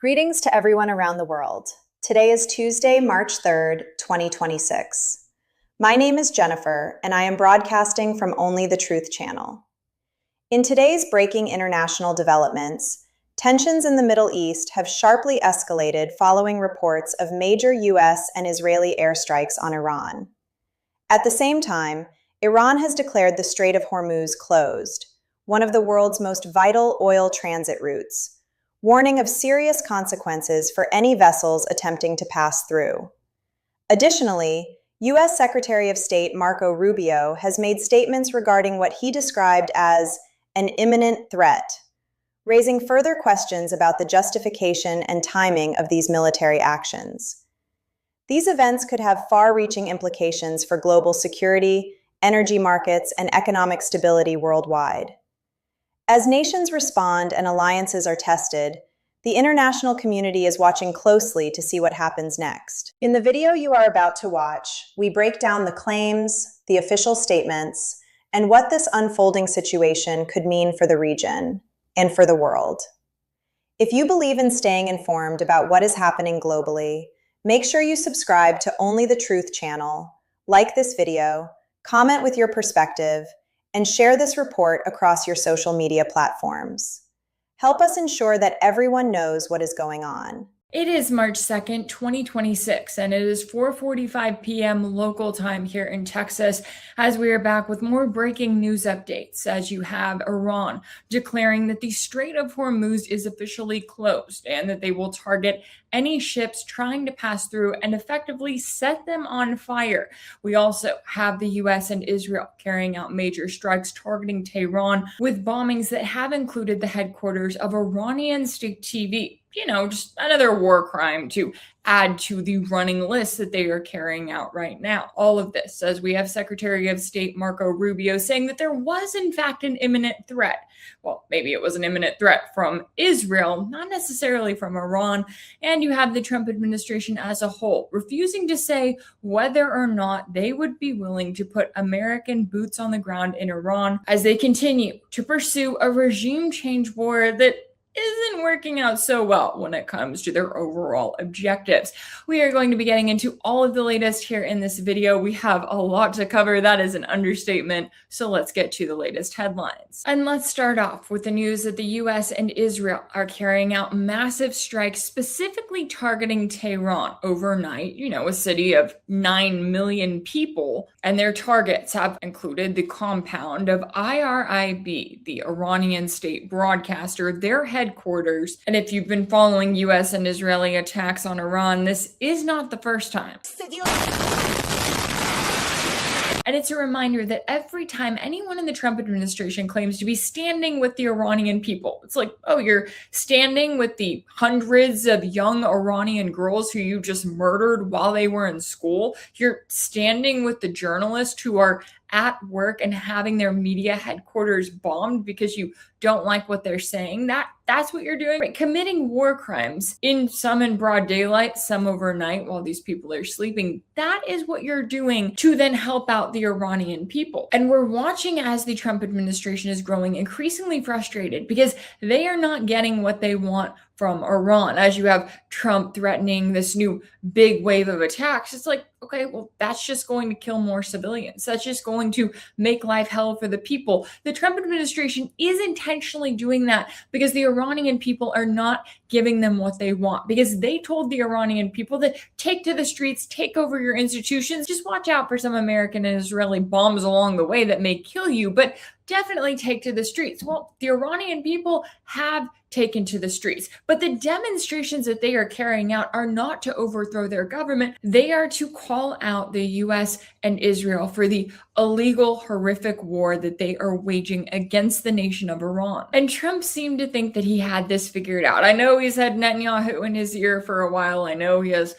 Greetings to everyone around the world. Today is Tuesday, March 3rd, 2026. My name is Jennifer, and I am broadcasting from Only the Truth channel. In today's breaking international developments, tensions in the Middle East have sharply escalated following reports of major U.S. and Israeli airstrikes on Iran. At the same time, Iran has declared the Strait of Hormuz closed, one of the world's most vital oil transit routes, warning of serious consequences for any vessels attempting to pass through. Additionally, U.S. Secretary of State Marco Rubio has made statements regarding what he described as an imminent threat, raising further questions about the justification and timing of these military actions. These events could have far-reaching implications for global security, energy markets, and economic stability worldwide. As nations respond and alliances are tested, the international community is watching closely to see what happens next. In the video you are about to watch, we break down the claims, the official statements, and what this unfolding situation could mean for the region and for the world. If you believe in staying informed about what is happening globally, make sure you subscribe to Only the Truth channel, like this video, comment with your perspective, and share this report across your social media platforms. Help us ensure that everyone knows what is going on. It is March 2nd, 2026, and it is 4:45 p.m. local time here in Texas as we are back with more breaking news updates as you have Iran declaring that the Strait of Hormuz is officially closed and that they will target any ships trying to pass through and effectively set them on fire. We also have the U.S. and Israel carrying out major strikes targeting Tehran with bombings that have included the headquarters of Iranian state TV. Just another war crime to add to the running list that they are carrying out right now. All of this as we have Secretary of State Marco Rubio saying that there was in fact an imminent threat. Well, maybe it was an imminent threat from Israel, not necessarily from Iran. And you have the Trump administration as a whole refusing to say whether or not they would be willing to put American boots on the ground in Iran as they continue to pursue a regime change war that isn't working out so well when it comes to their overall objectives. We are going to be getting into all of the latest here in this video. We have a lot to cover. That is an understatement. So let's get to the latest headlines. And let's start off with the news that the US and Israel are carrying out massive strikes specifically targeting Tehran overnight, a city of 9 million people. And their targets have included the compound of IRIB, the Iranian state broadcaster, their headquarters. And if you've been following US and Israeli attacks on Iran, this is not the first time. And it's a reminder that every time anyone in the Trump administration claims to be standing with the Iranian people, it's like, oh, you're standing with the hundreds of young Iranian girls who you just murdered while they were in school. You're standing with the journalists who are at work and having their media headquarters bombed because you don't like what they're saying. That's what you're doing, right? Committing war crimes, some in broad daylight, some overnight while these people are sleeping. That is what you're doing to then help out the Iranian people. And we're watching as the Trump administration is growing increasingly frustrated because they are not getting what they want from Iran. As you have Trump threatening this new big wave of attacks, it's like, okay, well, that's just going to kill more civilians. That's just going to make life hell for the people. The Trump administration is intentionally doing that because the Iranian people are not giving them what they want, because they told the Iranian people that take to the streets, take over your institutions, just watch out for some American and Israeli bombs along the way that may kill you, but definitely take to the streets. Well, the Iranian people have taken to the streets, but the demonstrations that they are carrying out are not to overthrow their government. They are to call out the US and Israel for the illegal, horrific war that they are waging against the nation of Iran. And Trump seemed to think that he had this figured out. I know he's had Netanyahu in his ear for a while. I know he has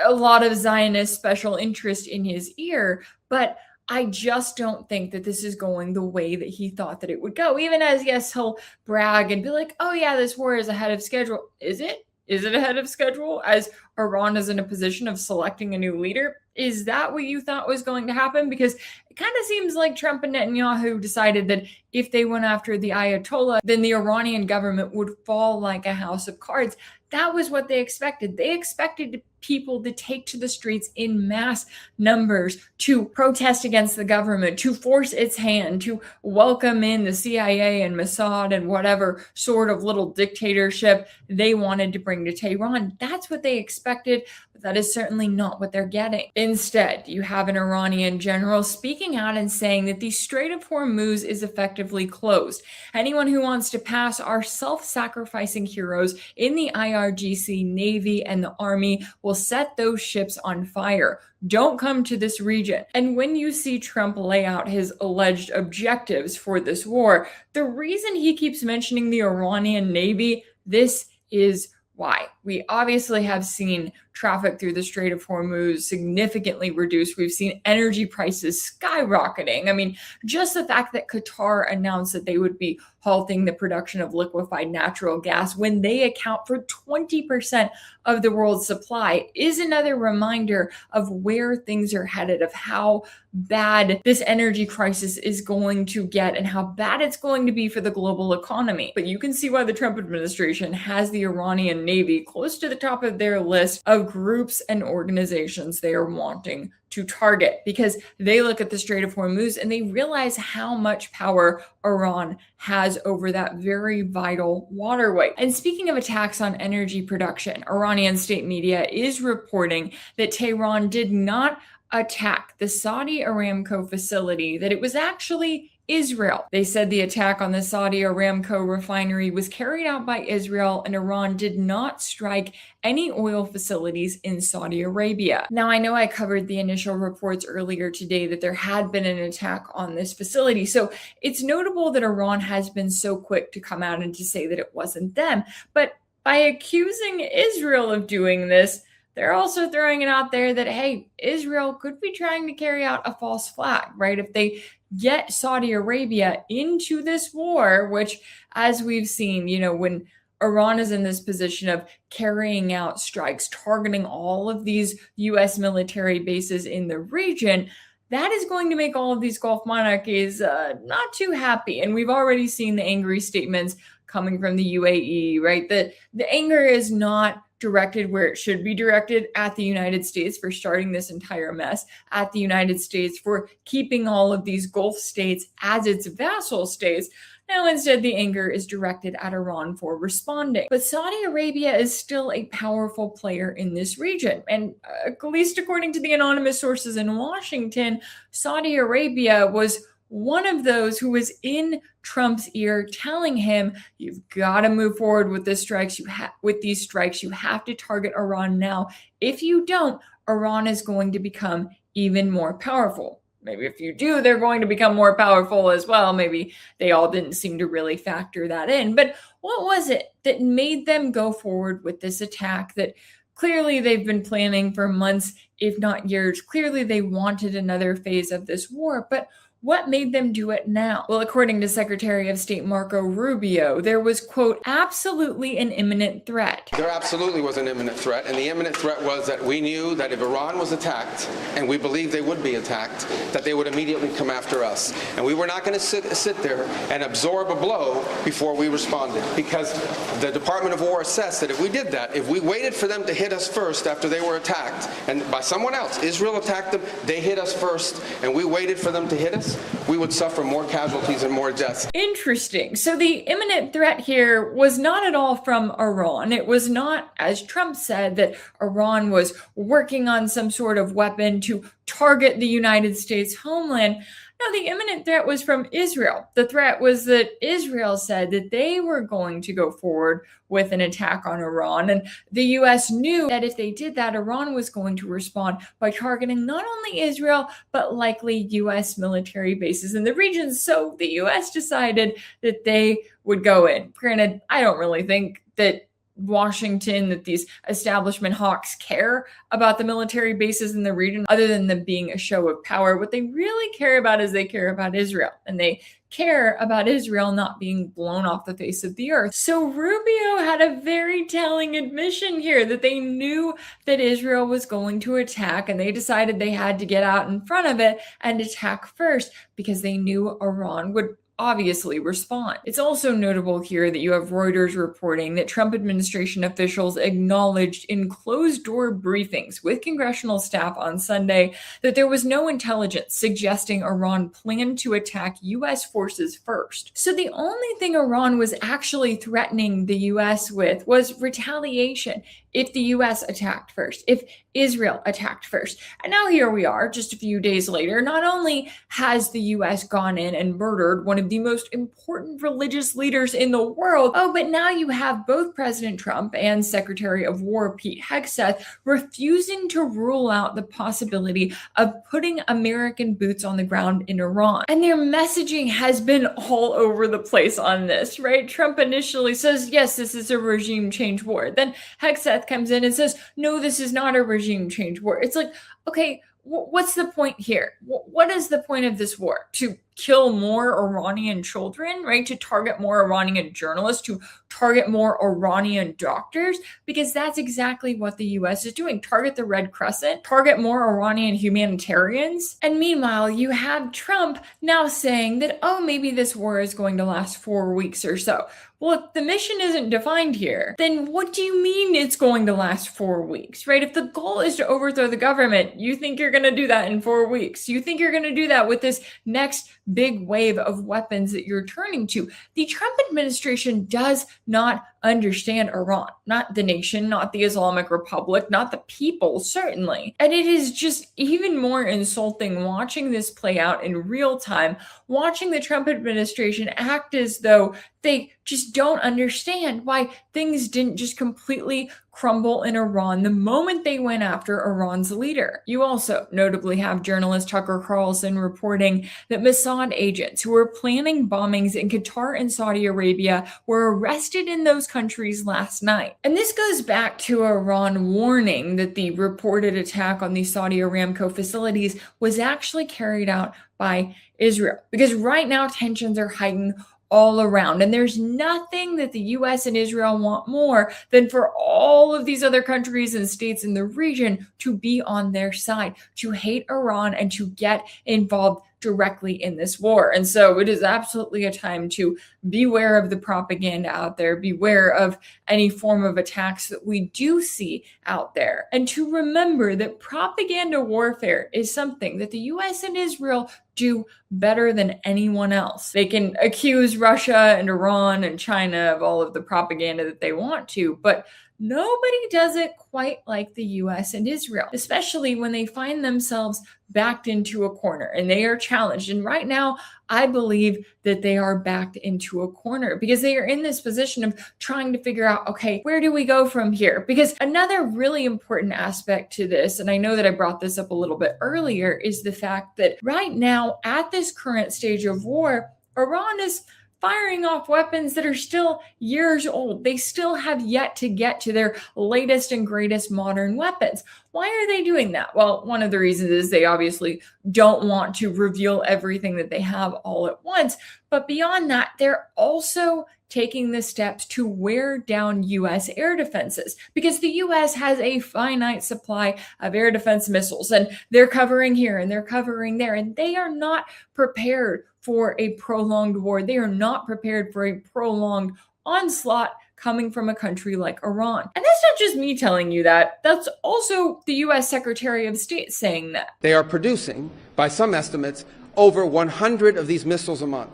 a lot of Zionist special interest in his ear, but I just don't think that this is going the way that he thought that it would go. Even as, yes, he'll brag and be like, oh yeah, this war is ahead of schedule. Is it? Is it ahead of schedule as Iran is in a position of selecting a new leader? Is that what you thought was going to happen? Because it kind of seems like Trump and Netanyahu decided that if they went after the Ayatollah, then the Iranian government would fall like a house of cards. That was what they expected. They expected people to take to the streets in mass numbers to protest against the government, to force its hand, to welcome in the CIA and Mossad and whatever sort of little dictatorship they wanted to bring to Tehran. That's what they expected, but that is certainly not what they're getting. Instead, you have an Iranian general speaking out and saying that the Strait of Hormuz is effectively closed. Anyone who wants to pass are self-sacrificing heroes in the IRGC, Navy, and the Army will set those ships on fire. Don't come to this region. And when you see Trump lay out his alleged objectives for this war, the reason he keeps mentioning the Iranian Navy, this is why. We obviously have seen traffic through the Strait of Hormuz significantly reduced. We've seen energy prices skyrocketing. I mean, just the fact that Qatar announced that they would be halting the production of liquefied natural gas when they account for 20% of the world's supply is another reminder of where things are headed, of how bad this energy crisis is going to get and how bad it's going to be for the global economy. But you can see why the Trump administration has the Iranian Navy close to the top of their list of groups and organizations they are wanting to target, because they look at the Strait of Hormuz and they realize how much power Iran has over that very vital waterway. And speaking of attacks on energy production, Iranian state media is reporting that Tehran did not attack the Saudi Aramco facility, that it was actually Israel. They said the attack on the Saudi Aramco refinery was carried out by Israel, and Iran did not strike any oil facilities in Saudi Arabia. Now, I know I covered the initial reports earlier today that there had been an attack on this facility, so it's notable that Iran has been so quick to come out and to say that it wasn't them. But by accusing Israel of doing this, they're also throwing it out there that, hey, Israel could be trying to carry out a false flag, right? If they get Saudi Arabia into this war, which, as we've seen, when Iran is in this position of carrying out strikes, targeting all of these U.S. military bases in the region, that is going to make all of these Gulf monarchies not too happy. And we've already seen the angry statements coming from the UAE, right? The anger is not directed where it should be directed, at the United States for starting this entire mess, at the United States for keeping all of these Gulf states as its vassal states. Now, instead, the anger is directed at Iran for responding. But Saudi Arabia is still a powerful player in this region. And at least according to the anonymous sources in Washington, Saudi Arabia was one of those who was in Trump's ear telling him, you've got to move forward with these strikes. You have to target Iran now. If you don't, Iran is going to become even more powerful. Maybe if you do, they're going to become more powerful as well. Maybe they all didn't seem to really factor that in. But what was it that made them go forward with this attack that clearly they've been planning for months, if not years? Clearly they wanted another phase of this war, but what made them do it now? Well, according to Secretary of State Marco Rubio, there was, quote, absolutely an imminent threat. There absolutely was an imminent threat, and the imminent threat was that we knew that if Iran was attacked, and we believed they would be attacked, that they would immediately come after us. And we were not going to sit there and absorb a blow before we responded, because the Department of War assessed that if we did that, if we waited for them to hit us first after they were attacked, and by someone else, Israel attacked them, they hit us first, and we waited for them to hit us, we would suffer more casualties and more deaths. Interesting. So the imminent threat here was not at all from Iran. It was not, as Trump said, that Iran was working on some sort of weapon to target the United States homeland. No, the imminent threat was from Israel. The threat was that Israel said that they were going to go forward with an attack on Iran. And the U.S. knew that if they did that, Iran was going to respond by targeting not only Israel, but likely U.S. military bases in the region. So the U.S. decided that they would go in. Granted, I don't really think that Washington, that these establishment hawks care about the military bases in the region, other than them being a show of power. What they really care about is they care about Israel, and they care about Israel not being blown off the face of the earth. So Rubio had a very telling admission here that they knew that Israel was going to attack, and they decided they had to get out in front of it and attack first because they knew Iran would obviously respond. It's also notable here that you have Reuters reporting that Trump administration officials acknowledged in closed-door briefings with congressional staff on Sunday that there was no intelligence suggesting Iran planned to attack U.S. forces first. So the only thing Iran was actually threatening the U.S. with was retaliation if the U.S. attacked first, if Israel attacked first. And now here we are, just a few days later. Not only has the U.S. gone in and murdered one of the most important religious leaders in the world, but now you have both President Trump and Secretary of War Pete Hegseth refusing to rule out the possibility of putting American boots on the ground in Iran. And their messaging has been all over the place on this, right? Trump initially says, yes, this is a regime change war. Then Hegseth comes in and says, no, this is not a regime change war. It's like, okay, what's the point here? What is the point of this war? To kill more Iranian children, right? To target more Iranian journalists, to target more Iranian doctors, because that's exactly what the US is doing. Target the Red Crescent, target more Iranian humanitarians. And meanwhile, you have Trump now saying that, maybe this war is going to last 4 weeks or so. Well, if the mission isn't defined here, then what do you mean it's going to last 4 weeks, right? If the goal is to overthrow the government, you think you're going to do that in 4 weeks. You think you're going to do that with this next big wave of weapons that you're turning to. The Trump administration does not understand Iran, not the nation, not the Islamic Republic, not the people, certainly. And it is just even more insulting watching this play out in real time, watching the Trump administration act as though they just don't understand why things didn't just completely crumble in Iran the moment they went after Iran's leader. You also notably have journalist Tucker Carlson reporting that Mossad agents who were planning bombings in Qatar and Saudi Arabia were arrested in those countries last night. And this goes back to Iran warning that the reported attack on the Saudi Aramco facilities was actually carried out by Israel. Because right now tensions are heightened all around. And there's nothing that the US and Israel want more than for all of these other countries and states in the region to be on their side, to hate Iran and to get involved directly in this war. And so it is absolutely a time to beware of the propaganda out there, beware of any form of attacks that we do see out there, and to remember that propaganda warfare is something that the US and Israel do better than anyone else. They can accuse Russia and Iran and China of all of the propaganda that they want to, but nobody does it quite like the US and Israel, especially when they find themselves backed into a corner and they are challenged. And right now, I believe that they are backed into a corner because they are in this position of trying to figure out, okay, where do we go from here? Because another really important aspect to this, and I know that I brought this up a little bit earlier, is the fact that right now, at this current stage of war, Iran is firing off weapons that are still years old. They still have yet to get to their latest and greatest modern weapons. Why are they doing that? Well, one of the reasons is they obviously don't want to reveal everything that they have all at once. But beyond that, they're also taking the steps to wear down U.S. air defenses because the U.S. has a finite supply of air defense missiles, and they're covering here and they're covering there, and they are not prepared for a prolonged war. They are not prepared for a prolonged onslaught coming from a country like Iran. And that's not just me telling you that. That's also the U.S. Secretary of State saying that. They are producing, by some estimates, over 100 of these missiles a month.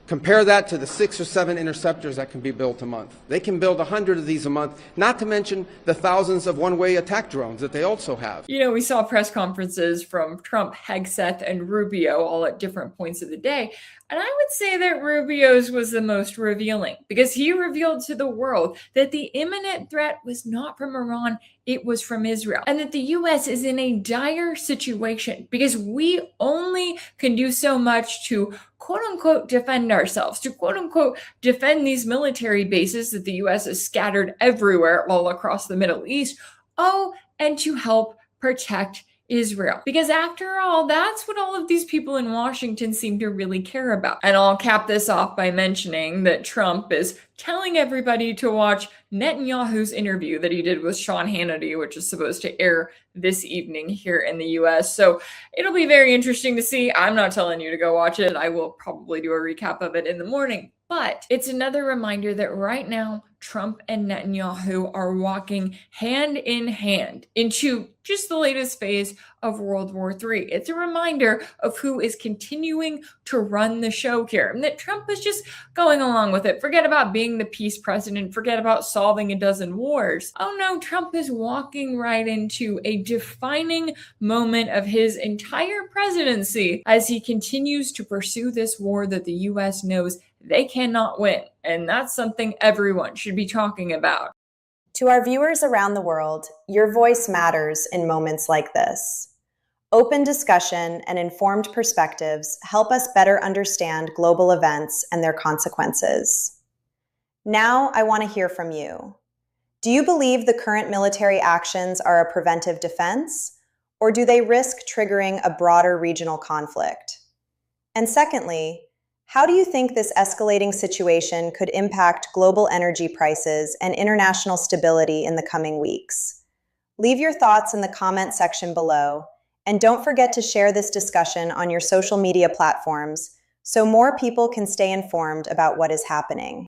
Compare that to the 6 or 7 interceptors that can be built a month. They can build 100 of these a month, not to mention the thousands of one-way attack drones that they also have. You know, we saw press conferences from Trump, Hegseth, and Rubio all at different points of the day. And I would say that Rubio's was the most revealing because he revealed to the world that the imminent threat was not from Iran, it was from Israel. And that the U.S. is in a dire situation because we only can do so much to quote unquote defend ourselves, to quote unquote defend these military bases that the U.S. has scattered everywhere all across the Middle East. Oh, and to help protect Israel. Because after all, that's what all of these people in Washington seem to really care about. And I'll cap this off by mentioning that Trump is telling everybody to watch Netanyahu's interview that he did with Sean Hannity, which is supposed to air this evening here in the US. So it'll be very interesting to see. I'm not telling you to go watch it. I will probably do a recap of it in the morning. But it's another reminder that right now, Trump and Netanyahu are walking hand in hand into just the latest phase of World War III. It's a reminder of who is continuing to run the show here, and that Trump is just going along with it. Forget about being the peace president. Forget about solving a dozen wars. Oh no, Trump is walking right into a defining moment of his entire presidency as he continues to pursue this war that the U.S. knows they cannot win. And that's something everyone should be talking about. To our viewers around the world, your voice matters in moments like this. Open discussion and informed perspectives help us better understand global events and their consequences. Now, I want to hear from you. Do you believe the current military actions are a preventive defense, or do they risk triggering a broader regional conflict? And secondly, how do you think this escalating situation could impact global energy prices and international stability in the coming weeks? Leave your thoughts in the comment section below, and don't forget to share this discussion on your social media platforms so more people can stay informed about what is happening.